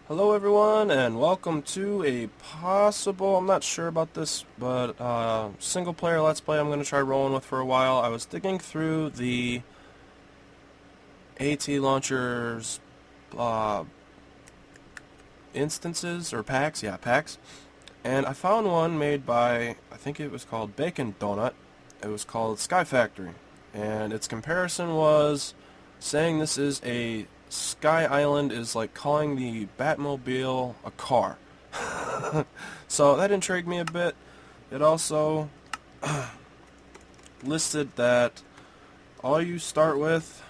Hello everyone, and welcome to a possible, I'm not sure about this, but single player Let's Play I'm going to try rolling with for a while. I was digging through the AT launchers instances, or packs, yeah, packs, and I found one made by, I think it was called Bacon Donut. It was called Sky Factory, and its comparison was saying this is a Sky Island is like calling the Batmobile a car. So that intrigued me a bit. It also listed that all you start with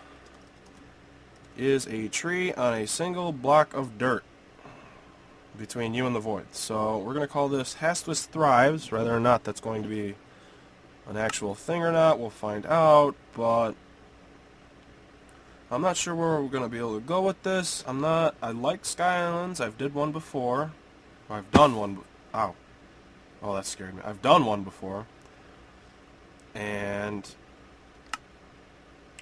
is a tree on a single block of dirt between you and the void. So we're going to call this Hastwist Thrives. Whether or not that's going to be an actual thing or not, we'll find out, but I'm not sure where we're going to be able to go with this. I like Sky Islands. I've did one before. I've done one. Ow. Oh, that scared me. I've done one before. And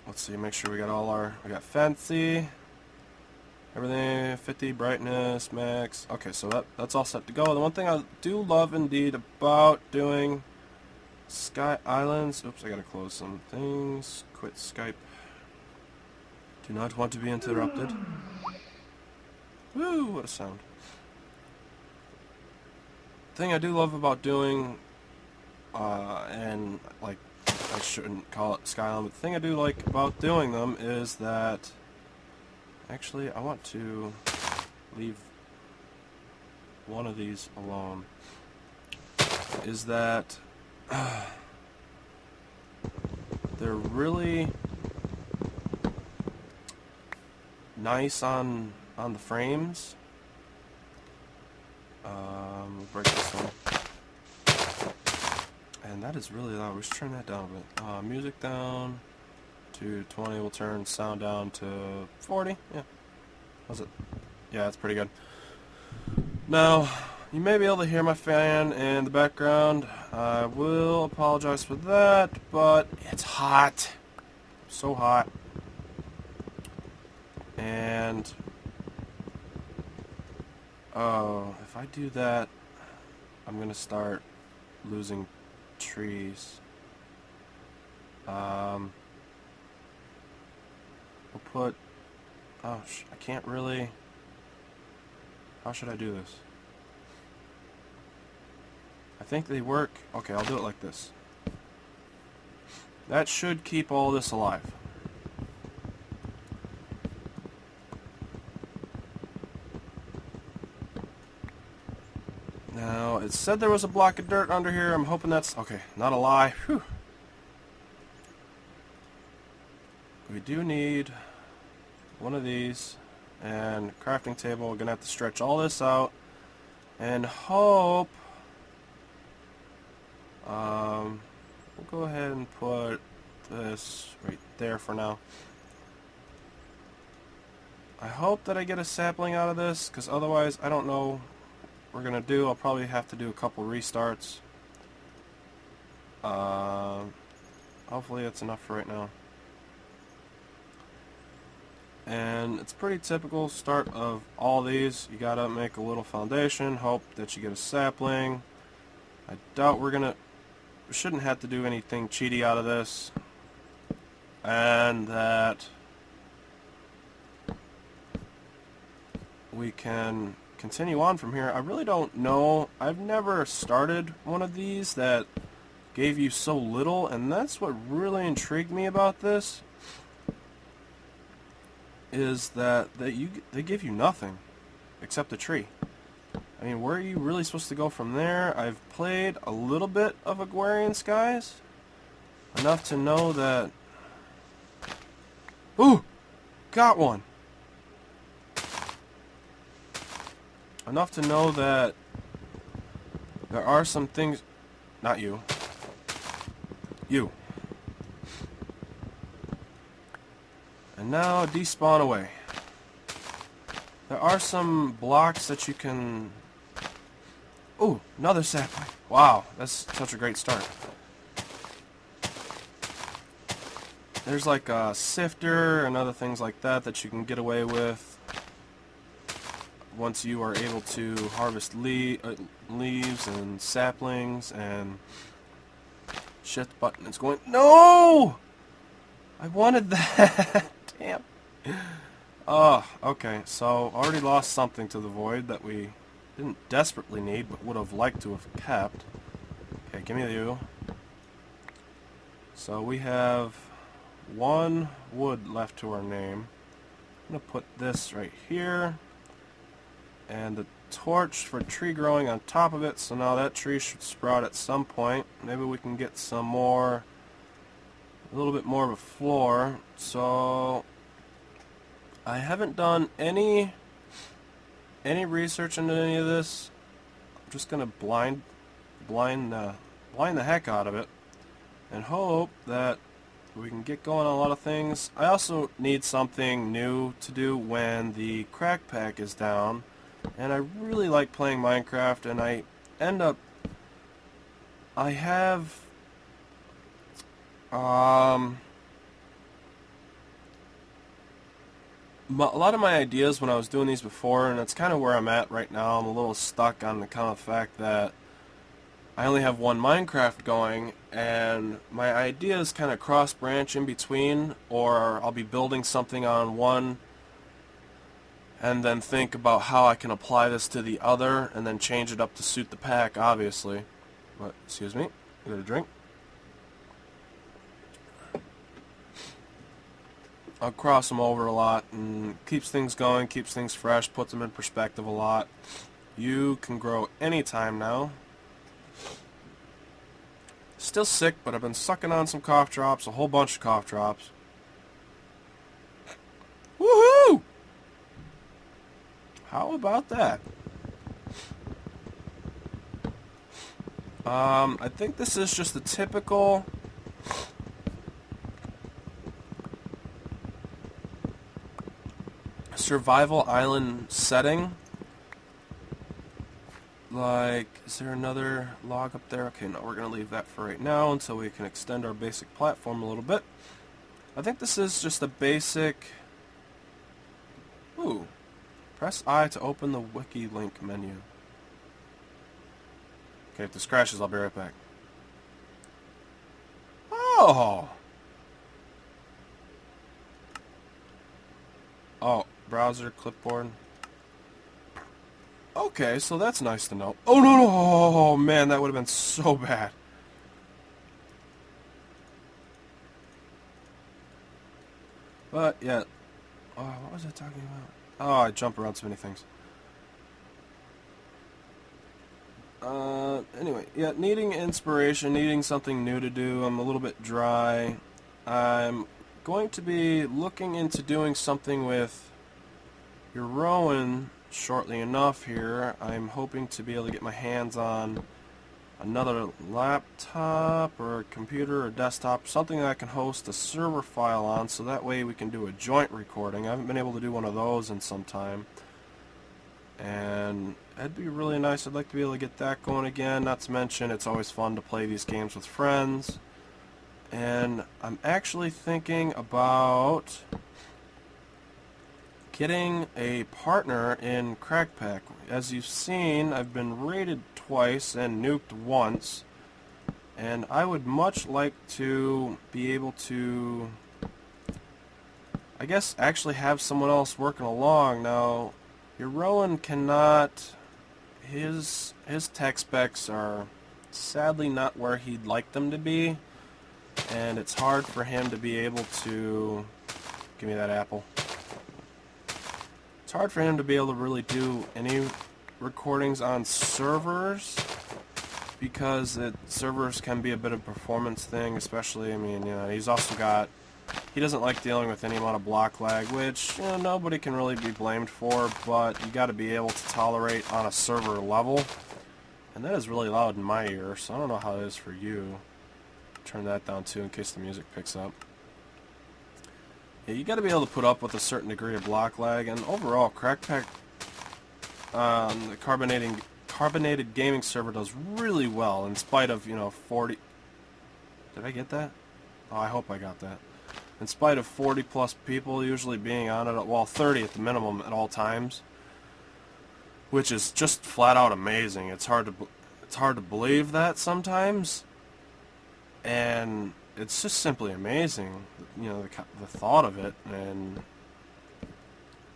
let's see, make sure we got fancy. Everything 50 brightness max. Okay, so that's all set to go. The one thing I do love indeed about doing Sky Islands. Oops, I gotta close some things. Quit Skype. Do not want to be interrupted. Woo, what a sound. The thing I do love about doing, and like, I shouldn't call it Sky Island, but the thing I do like about doing them is that, actually, I want to leave one of these alone, is that they're really nice on the frames. We'll break this one. And that is really loud. We should turn that down a bit. Music down to 20. We'll turn sound down to 40. Yeah. How's it? Yeah, that's pretty good. Now, you may be able to hear my fan in the background. I will apologize for that, but it's hot. So hot. And if I do that, I'm gonna start losing trees. We'll put, I can't really, how should I do this? I think they work. Okay, I'll do it like this. That should keep all this alive. Now, it said there was a block of dirt under here. I'm hoping that's... Okay, not a lie. Whew. We do need one of these. And crafting table. We're going to have to stretch all this out. And hope... we'll go ahead and put this right there for now. I hope that I get a sapling out of this, because otherwise I don't know we're gonna do. I'll probably have to do a couple restarts. Hopefully that's enough for right now. And it's pretty typical start of all these. You gotta make a little foundation, hope that you get a sapling. I doubt we shouldn't have to do anything cheaty out of this. And that we can continue on from here. I really don't know. I've never started one of these that gave you so little, and that's what really intrigued me about this, is that they give you nothing except a tree. I mean, where are you really supposed to go from there? I've played a little bit of Agrarian Skies, enough to know that... Ooh! Got one! Enough to know that there are some things... Not you. You. And now despawn away. There are some blocks that you can... Ooh, another sapling. Wow, that's such a great start. There's like a sifter and other things like that that you can get away with once you are able to harvest leaves and saplings and... Shift button is going... No! I wanted that! Damn. Oh, okay, so already lost something to the void that we didn't desperately need, but would have liked to have kept. Okay, give me you. So we have 1 wood left to our name. I'm going to put this right here. And the torch for tree growing on top of it, so now that tree should sprout at some point. Maybe we can get some more, a little bit more of a floor. So I haven't done any research into any of this. I'm just gonna blind the heck out of it and hope that we can get going on a lot of things. I also need something new to do when the crack pack is down, and I really like playing Minecraft, and I have a lot of my ideas when I was doing these before, and that's kind of where I'm at right now. I'm a little stuck on the kind of fact that I only have one Minecraft going, and my ideas kind of cross-branch in between, or I'll be building something on one and then think about how I can apply this to the other and then change it up to suit the pack, obviously. But, excuse me, get a drink. I'll cross them over a lot, and keeps things going, keeps things fresh, puts them in perspective a lot. You can grow anytime now. Still sick, but I've been sucking on some cough drops, a whole bunch of cough drops. Woohoo! How about that? I think this is just the typical survival island setting. Like, is there another log up there? Okay, no, we're going to leave that for right now until we can extend our basic platform a little bit. I think this is just a basic... Ooh. Press I to open the wiki link menu. Okay, if this crashes, I'll be right back. Oh! Oh, browser, clipboard. Okay, so that's nice to know. Oh, no, no! Oh, man, that would have been so bad. But, yeah. Oh, what was I talking about? Oh, I jump around so many things. Anyway, yeah, needing inspiration, needing something new to do. I'm a little bit dry. I'm going to be looking into doing something with Heroin shortly enough here. I'm hoping to be able to get my hands on another laptop or computer or desktop, something that I can host a server file on, so that way we can do a joint recording. I haven't been able to do one of those in some time, and that'd be really nice. I'd like to be able to get that going again. Not to mention, it's always fun to play these games with friends. And I'm actually thinking about getting a partner in Crackpack. As you've seen, I've been raided twice and nuked once, and I would much like to be able to, I guess, actually have someone else working along. Now, Heroin cannot, his tech specs are sadly not where he'd like them to be, and it's hard for him to be able to, give me that apple. It's hard for him to be able to really do any recordings on servers, because servers can be a bit of a performance thing, especially, I mean, you know, he's also got, he doesn't like dealing with any amount of block lag, which, you know, nobody can really be blamed for, but you got to be able to tolerate on a server level, and that is really loud in my ear, so I don't know how it is for you. Turn that down too in case the music picks up. Yeah, you got to be able to put up with a certain degree of block lag, and overall, Crackpack, the carbonated gaming server does really well in spite of, you know, 40. Did I get that? Oh, I hope I got that. In spite of 40 plus people usually being on it, well, 30 at the minimum at all times. which is just flat out amazing. It's hard to believe that sometimes, and it's just simply amazing, you know, the thought of it, and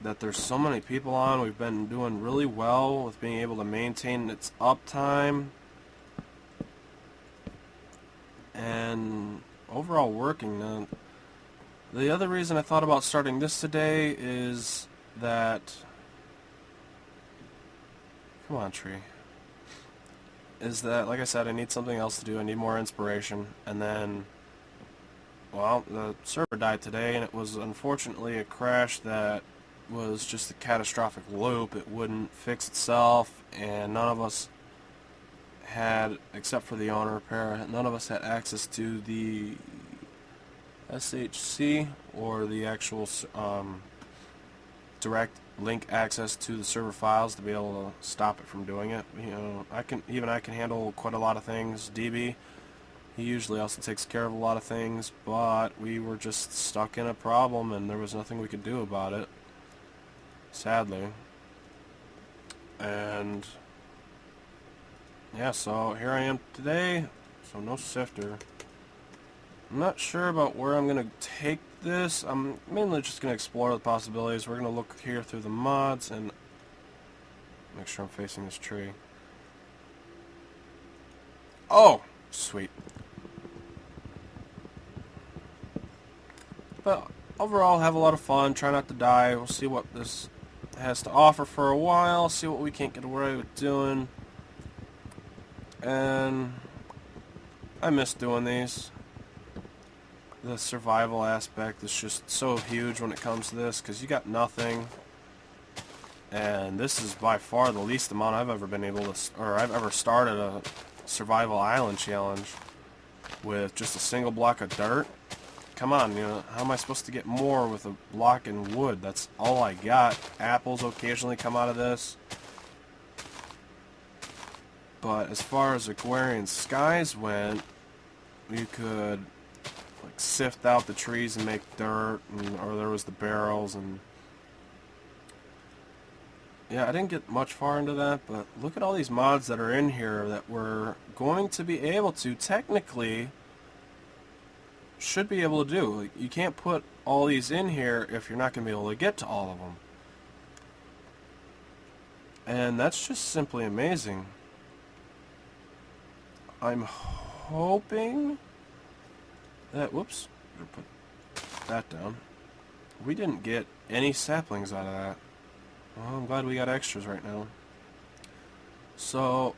that there's so many people on. We've been doing really well with being able to maintain its uptime and overall working. Now, the other reason I thought about starting this today is that, come on, tree, is that, like I said, I need something else to do. I need more inspiration. And then, well, the server died today, and it was unfortunately a crash that was just a catastrophic loop. It wouldn't fix itself, and none of us had, except for the owner repair, none of us had access to the SHC or the actual direct link access to the server files to be able to stop it from doing it. You know, I can handle quite a lot of things. DB, he usually also takes care of a lot of things, but we were just stuck in a problem, and there was nothing we could do about it, sadly. And yeah, so here I am today. So no sifter. I'm not sure about where I'm going to take this. I'm mainly just going to explore the possibilities. We're going to look here through the mods and make sure I'm facing this tree. Oh, sweet. But overall, have a lot of fun. Try not to die. We'll see what this has to offer for a while. See what we can't get away with doing. And I miss doing these. The survival aspect is just so huge when it comes to this, because you got nothing, and this is by far the least amount I've ever been able to, or I've ever started a survival island challenge with just a single block of dirt. Come on, you know, how am I supposed to get more with a block and wood? That's all I got. Apples occasionally come out of this. But as far as Aquarian Skies went, you could like sift out the trees and make dirt, or there was the barrels, and yeah, I didn't get much far into that, but look at all these mods that are in here that we're going to be able to, technically, should be able to do. Like, you can't put all these in here if you're not going to be able to get to all of them. And that's just simply amazing. I'm hoping that, whoops, put that down. We didn't get any saplings out of that. Well, I'm glad we got extras right now. So,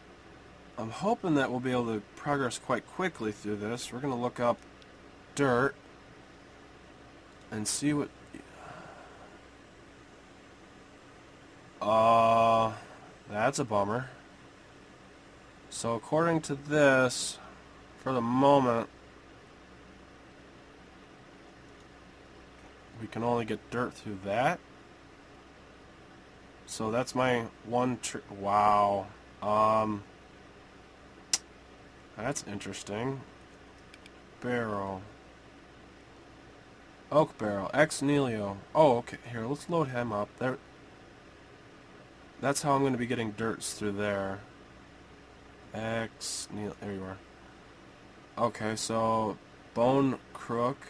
I'm hoping that we'll be able to progress quite quickly through this. We're going to look up dirt and see what... that's a bummer. So, according to this, for the moment, we can only get dirt through that. So that's my one wow. That's interesting. Barrel. Oak barrel. Ex Nihilo. Oh, okay. Here, let's load him up. There. That's how I'm going to be getting dirts through there. Ex Nihilo. There you are. Okay, so bone crook.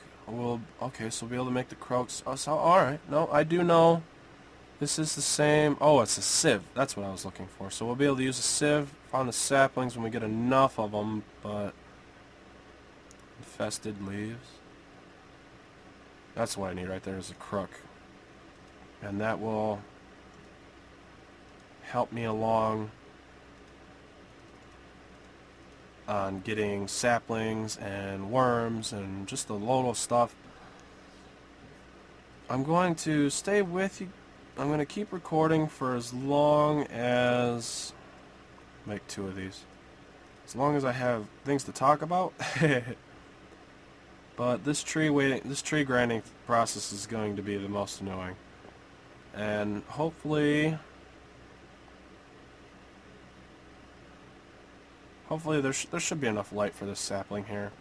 Okay, so we'll be able to make the crooks. Oh, so alright. No, I do know. This is the same. Oh, it's a sieve. That's what I was looking for. So we'll be able to use a sieve on the saplings when we get enough of them, but infested leaves. That's what I need right there is a crook. And that will help me along on getting saplings and worms and just a load of stuff. I'm going to stay with you. I'm going to keep recording for as long as... make 2 of these. As long as I have things to talk about. But this tree grinding process is going to be the most annoying. And hopefully there should be enough light for this sapling here.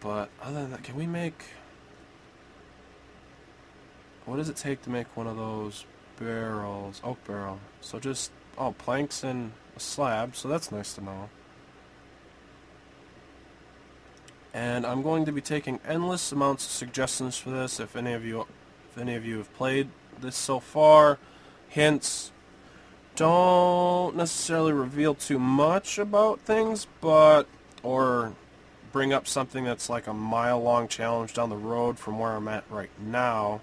But other than that, can we make... what does it take to make one of those barrels, oak barrel. So just, oh, planks and a slab, so that's nice to know. And I'm going to be taking endless amounts of suggestions for this. If any of you have played this so far, hints. Don't necessarily reveal too much about things, but or bring up something that's like a mile-long challenge down the road from where I'm at right now.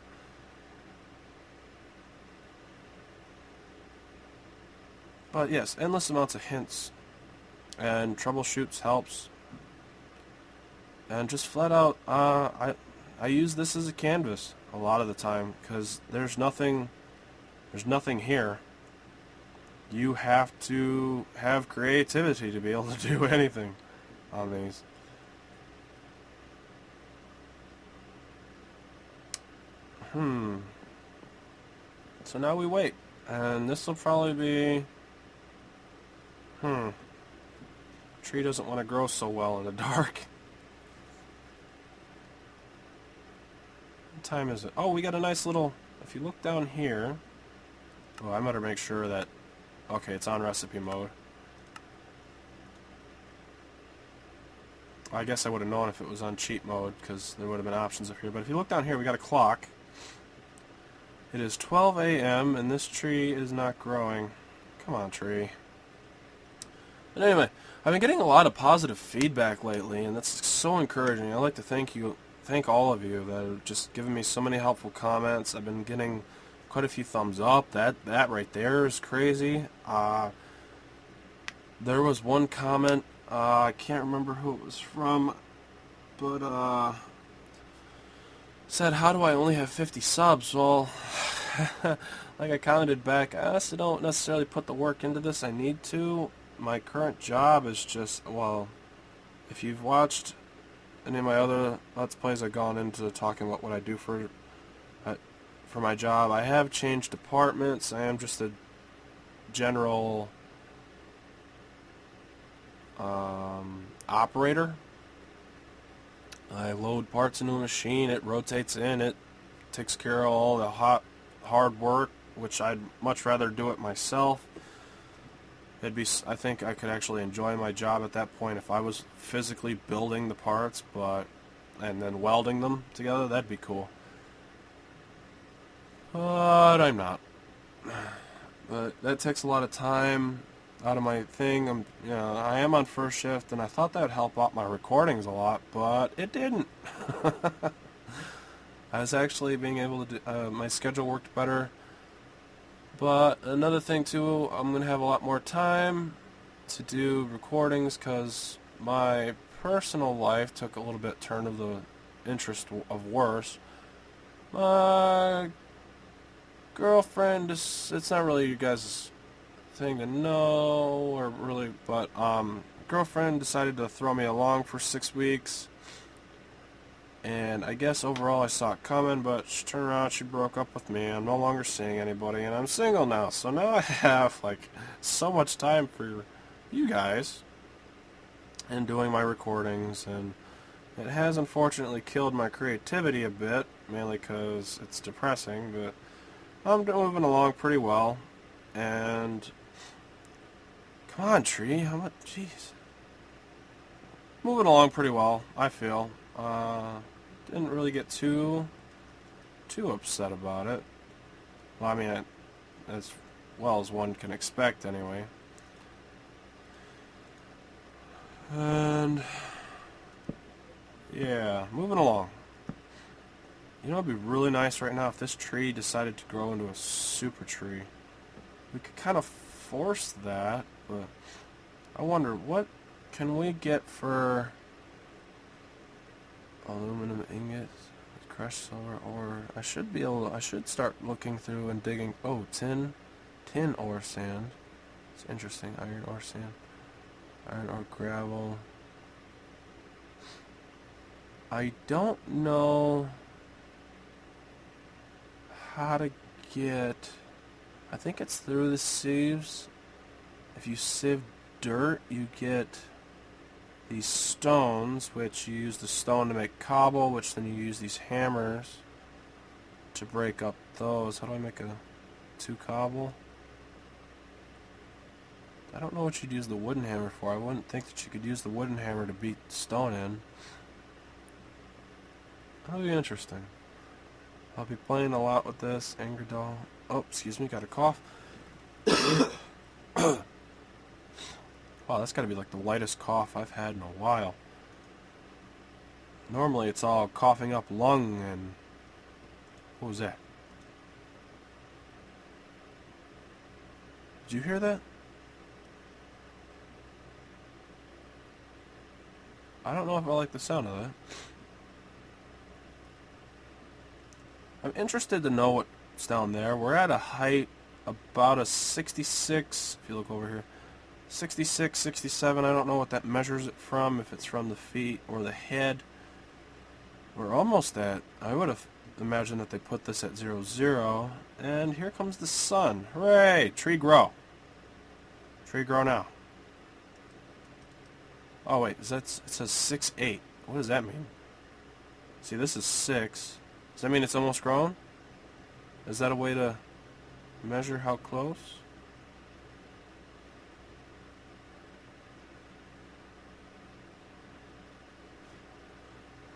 But yes, endless amounts of hints and troubleshoots helps. And just flat out, I use this as a canvas a lot of the time because there's nothing here. You have to have creativity to be able to do anything on these. So now we wait, and this will probably be. Tree doesn't want to grow so well in the dark. What time is it? Oh, we got a nice little. If you look down here. Oh, I better make sure that. Okay, it's on recipe mode. I guess I would have known if it was on cheat mode, because there would have been options up here. But if you look down here, we got a clock. It is 12 a.m. and this tree is not growing. Come on, tree. But anyway, I've been getting a lot of positive feedback lately, and that's so encouraging. I'd like to thank all of you that have just given me so many helpful comments. I've been getting quite a few thumbs up. That right there is crazy. There was one comment, I can't remember who it was from, but said, how do I only have 50 subs? Well, like I commented back, I honestly don't necessarily put the work into this. I need to. My current job is just, well, if you've watched any of my other Let's Plays, I've gone into talking about what I do for my job. I have changed departments. I am just a general operator. I load parts into a machine, it rotates in, it takes care of all the hard work, which I'd much rather do it myself. I think I could actually enjoy my job at that point if I was physically building the parts, and then welding them together. That'd be cool. But I'm not. But that takes a lot of time out of my thing. I am on first shift, and I thought that would help out my recordings a lot, but it didn't. I was actually being able to do, my schedule worked better. But another thing too, I'm going to have a lot more time to do recordings because my personal life took a little bit turn of the interest of worse. My girlfriend, it's not really you guys' thing to know, or really, but girlfriend decided to throw me along for 6 weeks. And I guess overall I saw it coming, but she turned around, she broke up with me. I'm no longer seeing anybody, and I'm single now. So now I have, like, so much time for you guys and doing my recordings. And it has unfortunately killed my creativity a bit, mainly because it's depressing, but I'm moving along pretty well. And come on, tree, how much? Jeez. Moving along pretty well, I feel. Didn't really get too upset about it. Well, I mean, as well as one can expect, anyway. And yeah, moving along. You know, it'd be really nice right now if this tree decided to grow into a super tree. We could kind of force that, but I wonder what can we get for aluminum ingots, crushed silver ore. I should start looking through and digging. Oh, tin ore sand. It's interesting. Iron ore sand. Iron ore gravel. I don't know how to get. I think it's through the sieves. If you sieve dirt, you get these stones, which you use the stone to make cobble, which then you use these hammers to break up those. How do I make a 2 cobble. I don't know what you'd use the wooden hammer for. I wouldn't think that you could use the wooden hammer to beat stone in. That'll be interesting. I'll be playing a lot with this. Angry Doll. Oh, excuse me, got a cough. Wow, that's gotta be like the lightest cough I've had in a while. Normally it's all coughing up lung and... What was that? Did you hear that? I don't know if I like the sound of that. I'm interested to know what's down there. We're at a height about a 66, if you look over here. 66, 67, I don't know what that measures it from, if it's from the feet or the head. We're almost at, I would have imagined that they put this at 0, 0. And here comes the sun. Hooray! Tree grow. Tree grow now. Oh wait, it says 6, 8. What does that mean? See, this is 6. Does that mean it's almost grown? Is that a way to measure how close?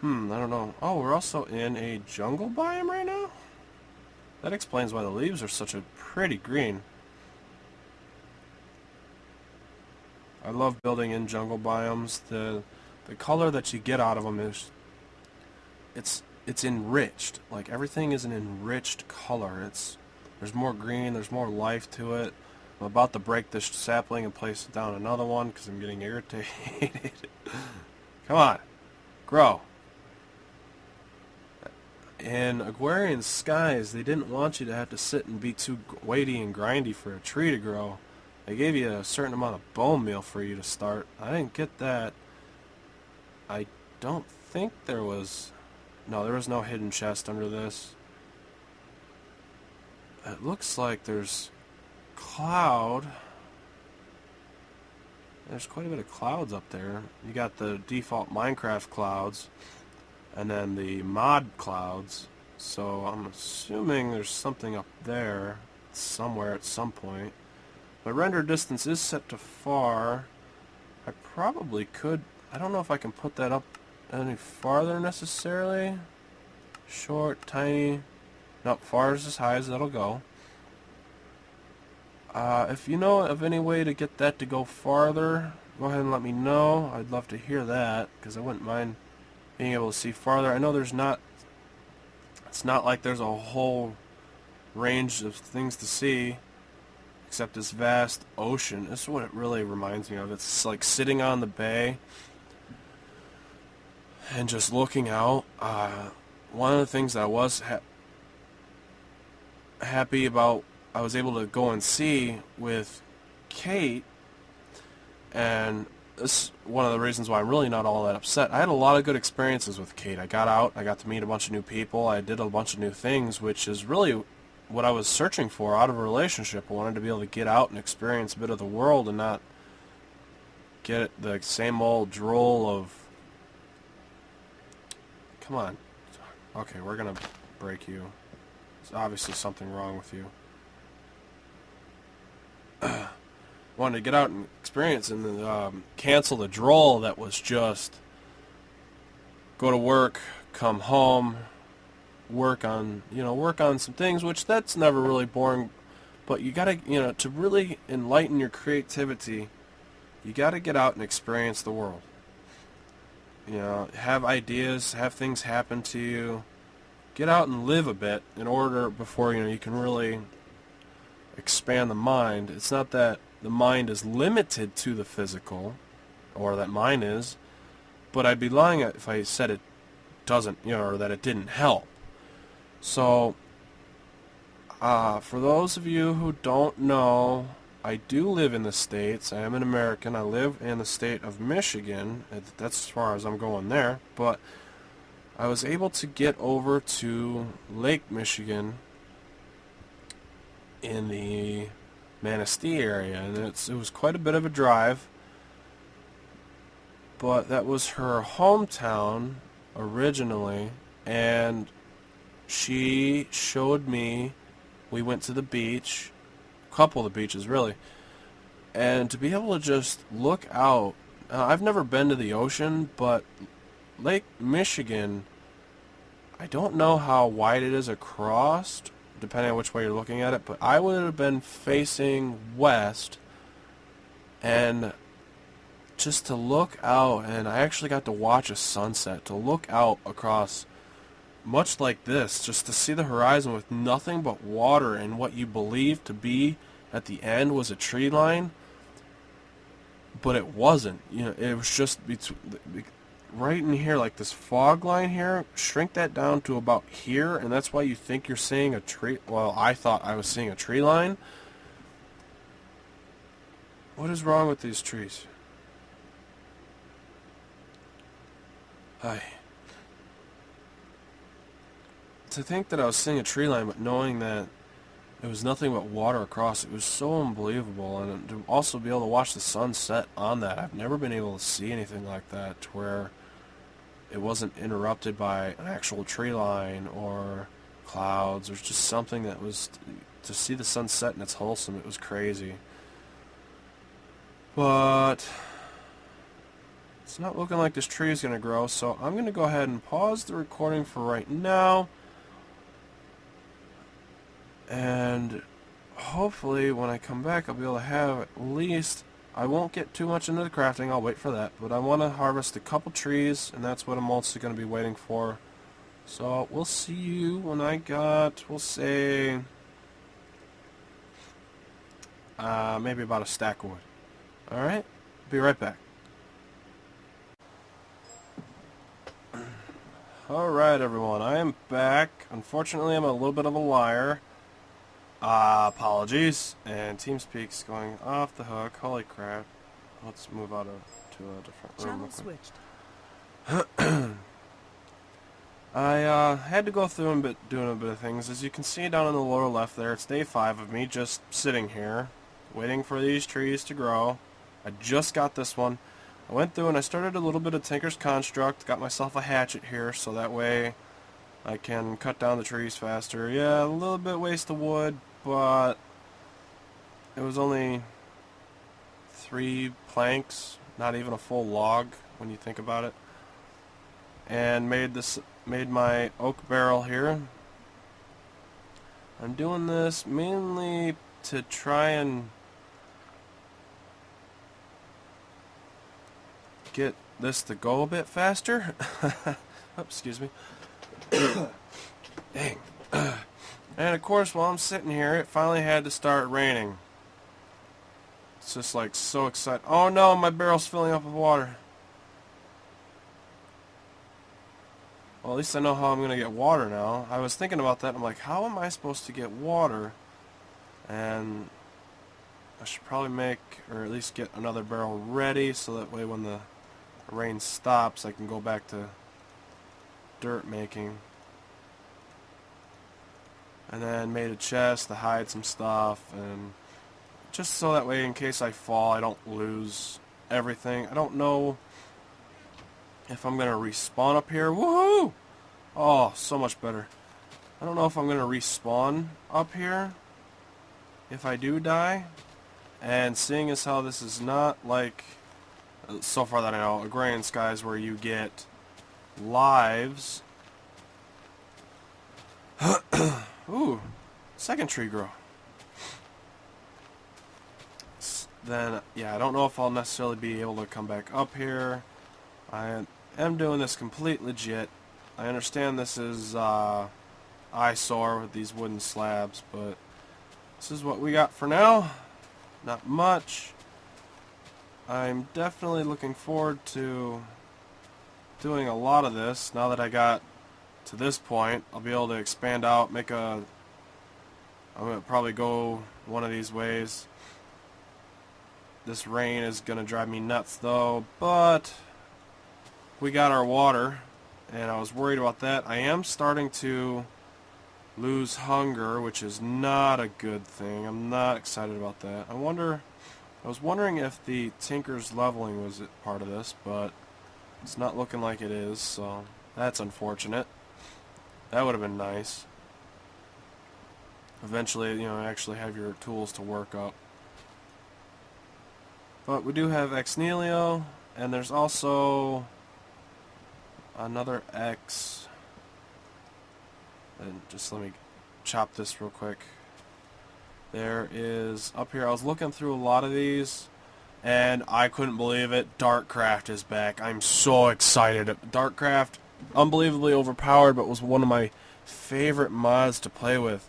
I don't know. Oh, we're also in a jungle biome right now? That explains why the leaves are such a pretty green. I love building in jungle biomes. The color that you get out of them is it's enriched. Like everything is an enriched color. There's more green, there's more life to it. I'm about to break this sapling and place down another one because I'm getting irritated. Come on, grow. In Agrarian Skies, they didn't want you to have to sit and be too weighty and grindy for a tree to grow. They gave you a certain amount of bone meal for you to start. I didn't get that. I don't think there was... No, there was no hidden chest under this. It looks like there's cloud. There's quite a bit of clouds up there. You got the default Minecraft clouds, and then the mod clouds. So I'm assuming there's something up there somewhere at some point. My render distance is set to far. I probably could... I don't know if I can put that up any farther necessarily. Short, tiny. Nope, far is as high as that'll go. If you know of any way to get that to go farther, go ahead and let me know. I'd love to hear that, because I wouldn't mind being able to see farther. I know there's not... It's not like there's a whole range of things to see, except this vast ocean. This is what it really reminds me of. It's like sitting on the bay and just looking out. One of the things that I was happy about, I was able to go and see with Kate, and this is one of the reasons why I'm really not all that upset. I had a lot of good experiences with Kate. I got out, I got to meet a bunch of new people, I did a bunch of new things, which is really what I was searching for out of a relationship. I wanted to be able to get out and experience a bit of the world and not get the same old droll of... Come on. Okay, we're gonna break you. There's obviously something wrong with you. Wanted to get out and experience and cancel the droll that was just go to work, come home, work on some things, which that's never really boring, but you gotta, to really enlighten your creativity, you gotta get out and experience the world. Have ideas, have things happen to you, get out and live a bit in order before, you can really expand the mind. It's not that the mind is limited to the physical, or that mine is, but I'd be lying if I said it doesn't, or that it didn't help. So, for those of you who don't know, I do live in the States. I am an American. I live in the state of Michigan. That's as far as I'm going there. But I was able to get over to Lake Michigan in the Manistee area, and it was quite a bit of a drive. But that was her hometown originally, and she showed me we went to the beach, a couple of the beaches really, and to be able to just look out. I've never been to the ocean, but Lake Michigan, I don't know how wide it is across, depending on which way you're looking at it, but I would have been facing west, and just to look out, and I actually got to watch a sunset, to look out across much like this, just to see the horizon with nothing but water, and what you believe to be at the end was a tree line, but it wasn't. You know, it was just right in here, like this fog line here. Shrink that down to about here, and that's why you think you're seeing a tree. Well, I thought I was seeing a tree line. What is wrong with these trees? Hi. To think that I was seeing a tree line, but knowing that it was nothing but water across, it was so unbelievable. And to also be able to watch the sunset on that, I've never been able to see anything like that, to where it wasn't interrupted by an actual tree line or clouds, or just something that was, to see the sunset and it's wholesome. It was crazy. But it's not looking like this tree is going to grow, so I'm going to go ahead and pause the recording for right now. And hopefully when I come back I'll be able to have at least, I won't get too much into the crafting, I'll wait for that, but I want to harvest a couple trees, and that's what I'm mostly going to be waiting for. So we'll see you when I got, we'll say, maybe about a stack of wood. Alright, be right back. Alright everyone, I am back. Unfortunately I'm a little bit of a liar. Apologies. And TeamSpeak's going off the hook. Holy crap. Let's move out to a different room. Channel switched. I had to go through and doing a bit of things. As you can see down in the lower left there, it's day 5 of me just sitting here, waiting for these trees to grow. I just got this one. I went through and I started a little bit of Tinker's Construct, got myself a hatchet here, so that way I can cut down the trees faster. Yeah, a little bit waste of wood, but it was only 3 planks, not even a full log when you think about it. And made my oak barrel here. I'm doing this mainly to try and get this to go a bit faster. Oh, excuse me. Dang. And of course, while I'm sitting here, it finally had to start raining. It's just like so exciting. Oh no, my barrel's filling up with water. Well, at least I know how I'm going to get water now. I was thinking about that. I'm like, how am I supposed to get water? And I should probably make, or at least get another barrel ready, so that way when the rain stops, I can go back to dirt making. And then made a chest to hide some stuff, and just so that way in case I fall I don't lose everything. I don't know if I'm gonna respawn up here. Woohoo! Oh, so much better. I don't know if I'm gonna respawn up here if I do die. And seeing as how this is not like, so far that I know, Agrarian Skies where you get lives. Ooh, second tree grow. Then, yeah, I don't know if I'll necessarily be able to come back up here. I am doing this complete legit. I understand this is eyesore with these wooden slabs, but this is what we got for now. Not much. I'm definitely looking forward to doing a lot of this. Now that I got to this point, I'll be able to expand out, I'm going to probably go one of these ways. This rain is going to drive me nuts though, but we got our water, and I was worried about that. I am starting to lose hunger, which is not a good thing. I'm not excited about that. I was wondering if the Tinker's leveling was part of this, but it's not looking like it is, so that's unfortunate. That would have been nice. eventually, actually have your tools to work up. But we do have Ex Nihilo, and there's also another X. And just let me chop this real quick. There is, up here, I was looking through a lot of these, and I couldn't believe it. Darkcraft is back. I'm so excited. Darkcraft, unbelievably overpowered, but was one of my favorite mods to play with.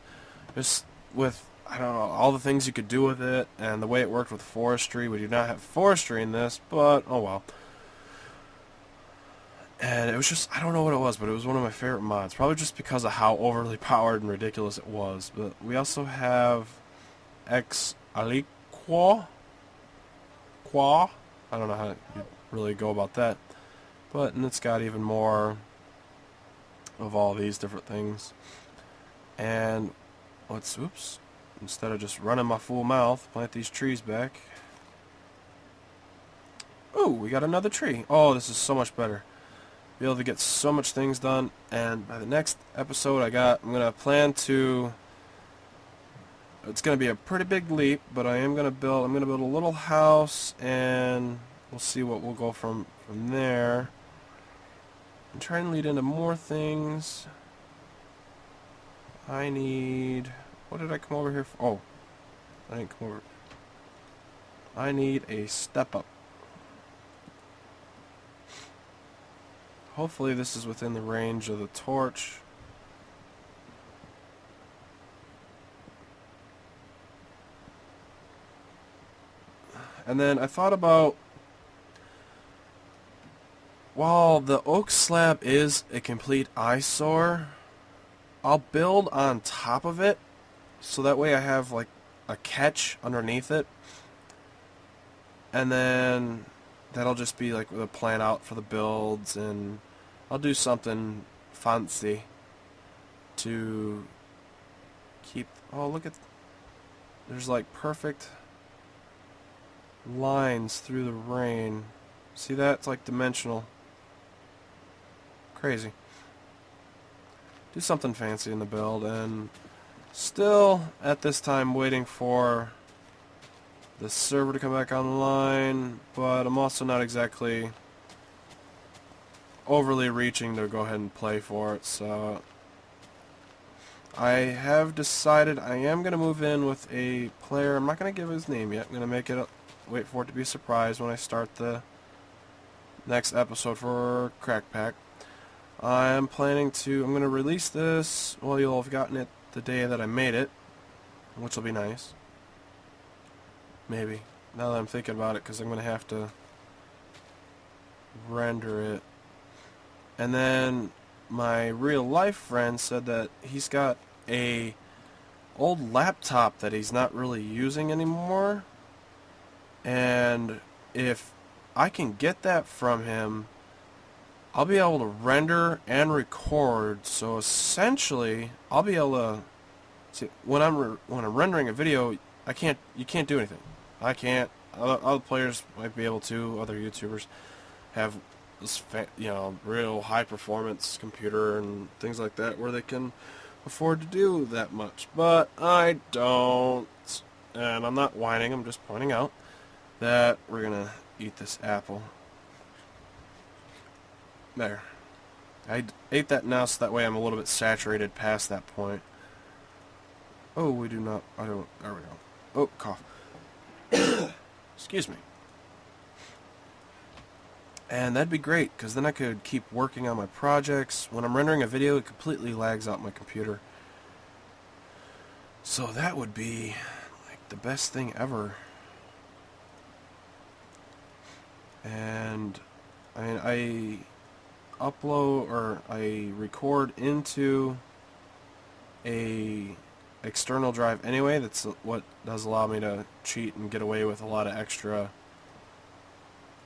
Just with, I don't know, all the things you could do with it, and the way it worked with forestry. We do not have forestry in this, but oh well. And it was just, I don't know what it was, but it was one of my favorite mods. Probably just because of how overly powered and ridiculous it was. But we also have Ex Aliqua. I don't know how you really go about that. And it's got even more of all these different things. And oops, instead of just running my full mouth, plant these trees back. Ooh, we got another tree. Oh, this is so much better. Be able to get so much things done, and by the next episode I'm gonna plan to, it's gonna be a pretty big leap, but I'm gonna build a little house, and we'll see what we'll go from there. And try and lead into more things. I need, what did I come over here for? Oh, I didn't come over. I need a step up. Hopefully this is within the range of the torch. And then I thought about, while the oak slab is a complete eyesore, I'll build on top of it, so that way I have like a catch underneath it. And then that'll just be like the plan out for the builds, and I'll do something fancy to keep, oh look at, there's like perfect lines through the rain. See that? It's like dimensional. Crazy. Do something fancy in the build, and still at this time waiting for the server to come back online, but I'm also not exactly overly reaching to go ahead and play for it, so I have decided I am going to move in with a player. I'm not going to give his name yet. I'm going to make it, wait for it to be a surprise when I start the next episode for Crack Pack. I'm going to release this, well, you'll have gotten it the day that I made it, which will be nice. Maybe. Now that I'm thinking about it, because I'm going to have to render it. And then my real life friend said that he's got a old laptop that he's not really using anymore. And if I can get that from him, I'll be able to render and record. So essentially, I'll be able to see when I'm rendering a video. You can't do anything. I can't. Other players might be able to. Other YouTubers have this, real high performance computer and things like that where they can afford to do that much. But I don't, and I'm not whining. I'm just pointing out that we're gonna eat this apple. There. I ate that now, so that way I'm a little bit saturated past that point. Oh, we do not. I don't. There we go. Oh, cough. Excuse me. And that'd be great, because then I could keep working on my projects. When I'm rendering a video, it completely lags out my computer. So that would be like the best thing ever. And I mean, I record into a external drive anyway. That's what does allow me to cheat and get away with a lot of extra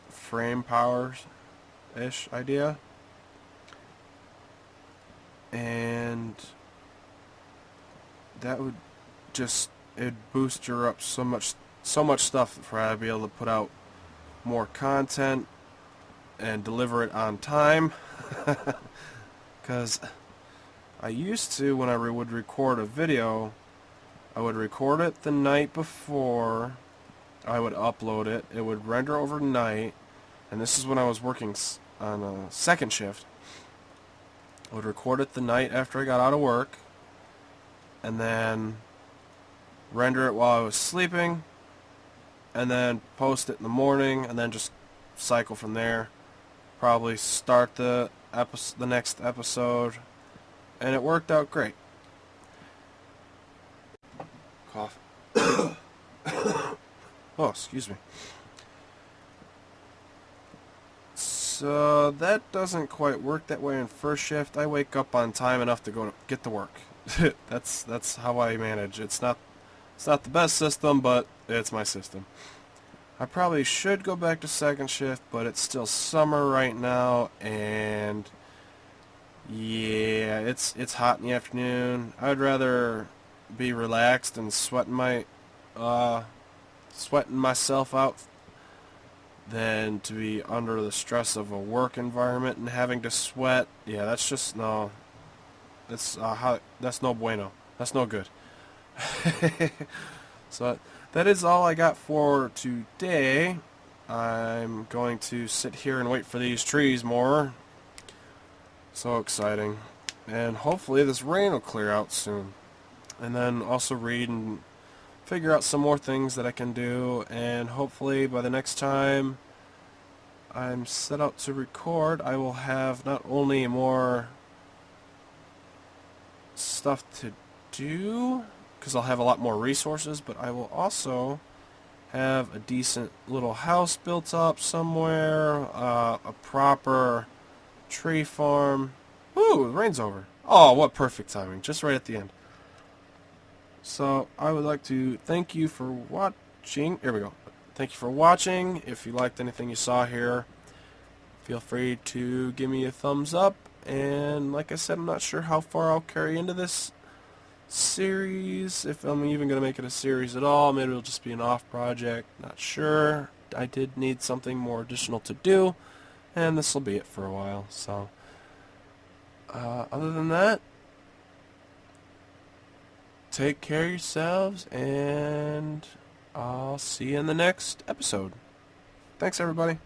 frame powers-ish idea. And that would just, it'd boost her up so much stuff for her to be able to put out more content and deliver it on time. Because I used to, when I would record a video, I would record it the night before. I would upload it. It would render overnight. And this is when I was working on a second shift. I would record it the night after I got out of work. And then render it while I was sleeping. And then post it in the morning. And then just cycle from there. Probably start the next episode. And it worked out great. Cough. Oh, excuse me. So that doesn't quite work that way in first shift. I wake up on time enough to get to work. That's how I manage. It's not the best system, but it's my system. I probably should go back to second shift, but it's still summer right now, and yeah, it's hot in the afternoon. I'd rather be relaxed and sweating myself out than to be under the stress of a work environment and having to sweat. Yeah, that's just no. That's no bueno. That's no good. So that is all I got for today. I'm going to sit here and wait for these trees more. So exciting. And hopefully this rain will clear out soon. And then also read and figure out some more things that I can do, and hopefully by the next time I'm set out to record, I will have not only more stuff to do, because I'll have a lot more resources, but I will also have a decent little house built up somewhere, a proper tree farm. Ooh, the rain's over. Oh, what perfect timing, just right at the end. So I would like to thank you for watching. Here we go. Thank you for watching. If you liked anything you saw here, feel free to give me a thumbs up. And like I said, I'm not sure how far I'll carry into this series, if I'm even going to make it a series at all. Maybe it'll just be an off project. Not sure. I did need something more additional to do, and this will be it for a while. So other than that, take care of yourselves, and I'll see you in the next episode. Thanks, everybody.